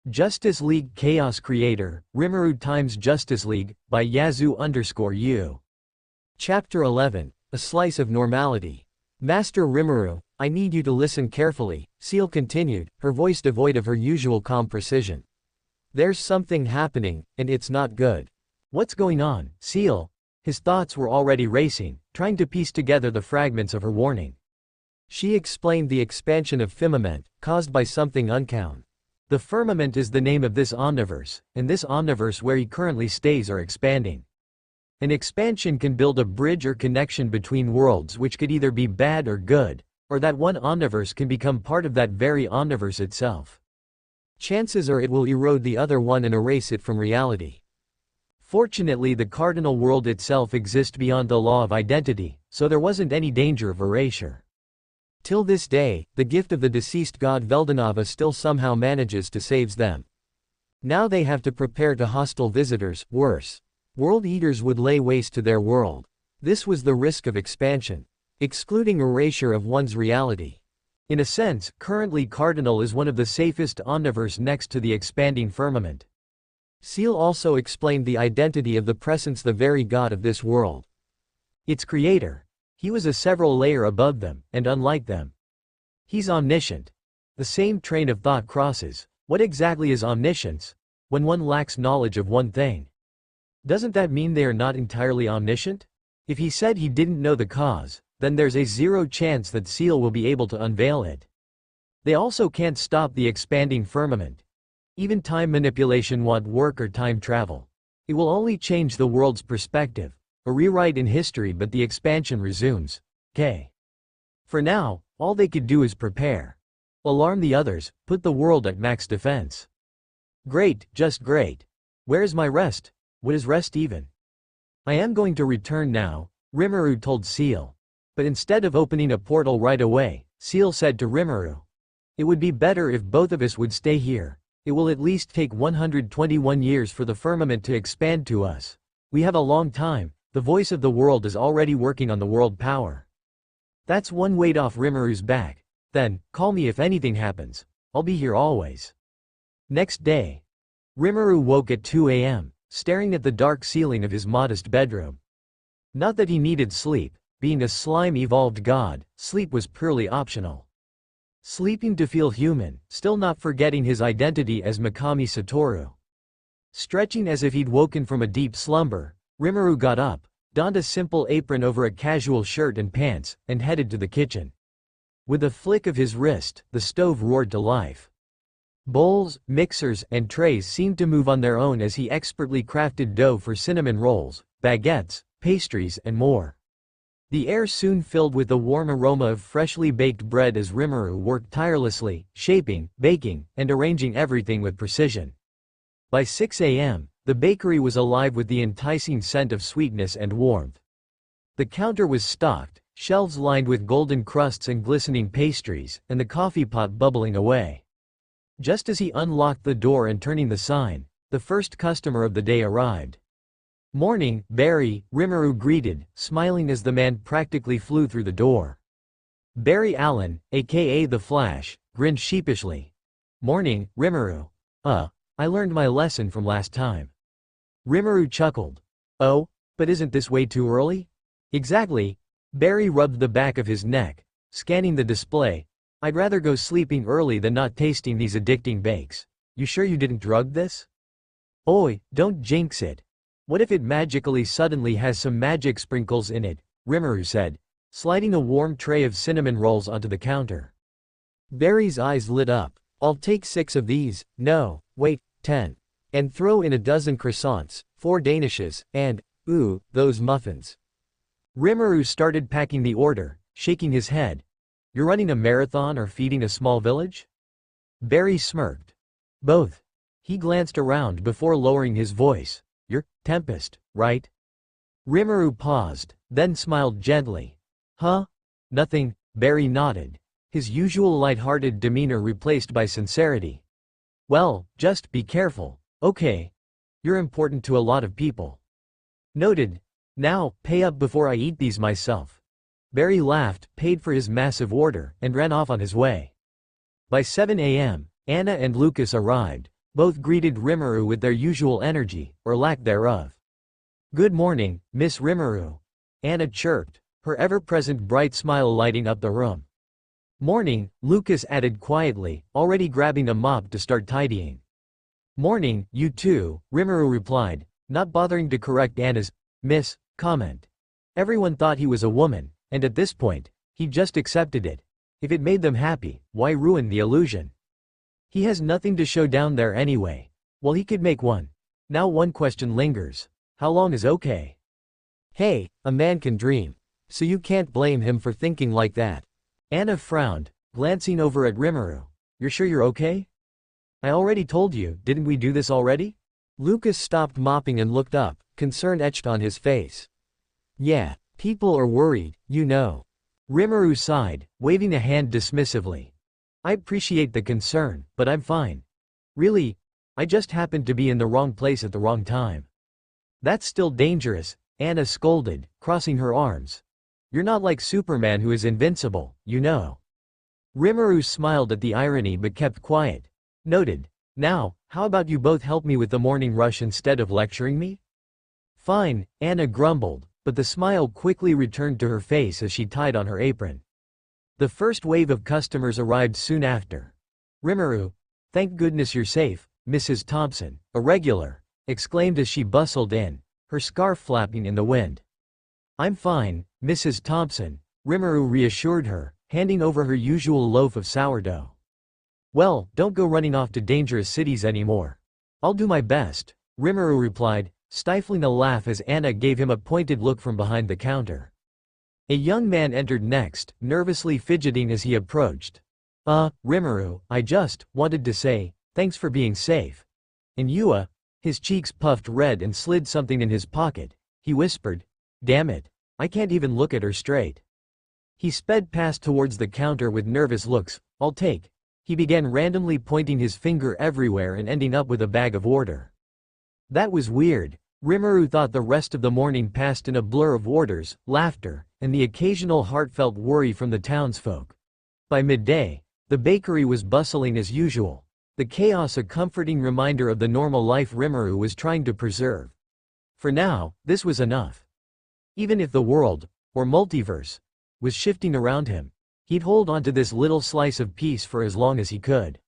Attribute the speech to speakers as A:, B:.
A: Justice League Chaos Creator, Rimuru times Justice League, by Yazoo_U. Chapter 11, A Slice of Normality. Master Rimuru, I need you to listen carefully, Seal continued, her voice devoid of her usual calm precision. There's something happening, and it's not good. What's going on, Seal? His thoughts were already racing, trying to piece together the fragments of her warning. She explained the expansion of firmament, caused by something unknown. The firmament is the name of this omniverse, and this omniverse where he currently stays are expanding. An expansion can build a bridge or connection between worlds which could either be bad or good, or that one omniverse can become part of that very omniverse itself. Chances are it will erode the other one and erase it from reality. Fortunately, the cardinal world itself exists beyond the law of identity, so there wasn't any danger of erasure. Till this day, the gift of the deceased god Veldanava still somehow manages to save them. Now they have to prepare to hostile visitors. Worse, world eaters would lay waste to their world. This was the risk of expansion, excluding erasure of one's reality. In a sense, currently Cardinal is one of the safest omniverse next to the expanding firmament. Seal also explained the identity of the presence, the very god of this world. Its creator. He was a several layer above them, and unlike them. He's omniscient. The same train of thought crosses. What exactly is omniscience? When one lacks knowledge of one thing. Doesn't that mean they are not entirely omniscient? If he said he didn't know the cause, then there's a zero chance that Seal will be able to unveil it. They also can't stop the expanding firmament. Even time manipulation won't work or time travel. It will only change the world's perspective. A rewrite in history, but the expansion resumes. For now, all they could do is prepare. Alarm the others, put the world at max defense. Great, just great. Where's my rest? What is rest even? I am going to return now, Rimuru told Seal. But instead of opening a portal right away, Seal said to Rimuru, it would be better if both of us would stay here. It will at least take 121 years for the firmament to expand to us. We have a long time. The voice of the world is already working on the world power. That's one weight off Rimuru's back. Then, call me if anything happens. I'll be here always. Next day. Rimuru woke at 2 a.m., staring at the dark ceiling of his modest bedroom. Not that he needed sleep. Being a slime-evolved god, sleep was purely optional. Sleeping to feel human, still not forgetting his identity as Mikami Satoru. Stretching as if he'd woken from a deep slumber, Rimuru got up, donned a simple apron over a casual shirt and pants, and headed to the kitchen. With a flick of his wrist, the stove roared to life. Bowls, mixers, and trays seemed to move on their own as he expertly crafted dough for cinnamon rolls, baguettes, pastries, and more. The air soon filled with the warm aroma of freshly baked bread as Rimuru worked tirelessly, shaping, baking, and arranging everything with precision. By 6 a.m., the bakery was alive with the enticing scent of sweetness and warmth. The counter was stocked, shelves lined with golden crusts and glistening pastries, and the coffee pot bubbling away. Just as he unlocked the door and turning the sign, the first customer of the day arrived. Morning, Barry, Rimuru greeted, smiling as the man practically flew through the door. Barry Allen, aka The Flash, grinned sheepishly. Morning, Rimuru. I learned my lesson from last time. Rimuru chuckled. Oh, but isn't this way too early? Exactly. Barry rubbed the back of his neck, scanning the display. I'd rather go sleeping early than not tasting these addicting bakes. You sure you didn't drug this? Oi, don't jinx it. What if it magically suddenly has some magic sprinkles in it? Rimuru said, sliding a warm tray of cinnamon rolls onto the counter. Barry's eyes lit up. I'll take 6 of these, no, wait, 10. And throw in a dozen croissants, 4 danishes, and, ooh, those muffins. Rimuru started packing the order, shaking his head. You're running a marathon or feeding a small village? Barry smirked. Both. He glanced around before lowering his voice. You're Tempest, right? Rimuru paused, then smiled gently. Huh? Nothing, Barry nodded, his usual light-hearted demeanor replaced by sincerity. Well, just be careful. Okay. You're important to a lot of people. Noted. Now, pay up before I eat these myself. Barry laughed, paid for his massive order, and ran off on his way. By 7 a.m., Anna and Lucas arrived, Both greeted Rimuru with their usual energy, or lack thereof. "Good morning, Miss Rimuru," Anna chirped, her ever-present bright smile lighting up the room. "Morning," Lucas added quietly, already grabbing a mop to start tidying. "Morning, you too," Rimuru replied, not bothering to correct Anna's "Miss" comment. Everyone thought he was a woman, and at this point, he just accepted it. If it made them happy, why ruin the illusion? He has nothing to show down there anyway. Well, he could make one. Now one question lingers. How long is okay? Hey, a man can dream. So you can't blame him for thinking like that. Anna frowned, glancing over at Rimuru. "You're sure you're okay?" "I already told you, didn't we do this already?" Lucas stopped mopping and looked up, concern etched on his face. "Yeah, people are worried, you know." Rimuru sighed, waving a hand dismissively. "I appreciate the concern, but I'm fine. Really, I just happened to be in the wrong place at the wrong time." "That's still dangerous," Anna scolded, crossing her arms. "You're not like Superman who is invincible, you know." Rimuru smiled at the irony but kept quiet. Noted. "Now, how about you both help me with the morning rush instead of lecturing me?" "Fine," Anna grumbled, but the smile quickly returned to her face as she tied on her apron. The first wave of customers arrived soon after. "Rimuru, thank goodness you're safe, Mrs. Thompson, a regular," exclaimed as she bustled in, her scarf flapping in the wind. "I'm fine, Mrs. Thompson," Rimuru reassured her, handing over her usual loaf of sourdough. "Well, don't go running off to dangerous cities anymore." "I'll do my best," Rimuru replied, stifling a laugh as Anna gave him a pointed look from behind the counter. A young man entered next, nervously fidgeting as he approached. Rimuru, I just wanted to say, thanks for being safe." And Yua, his cheeks puffed red and slid something in his pocket, he whispered, "Damn it, I can't even look at her straight." He sped past towards the counter with nervous looks. "I'll take." He began randomly pointing his finger everywhere and ending up with a bag of order. That was weird. Rimuru thought the rest of the morning passed in a blur of orders, laughter, and the occasional heartfelt worry from the townsfolk. By midday, the bakery was bustling as usual, the chaos a comforting reminder of the normal life Rimuru was trying to preserve. For now, this was enough. Even if the world, or multiverse, was shifting around him, he'd hold on to this little slice of peace for as long as he could.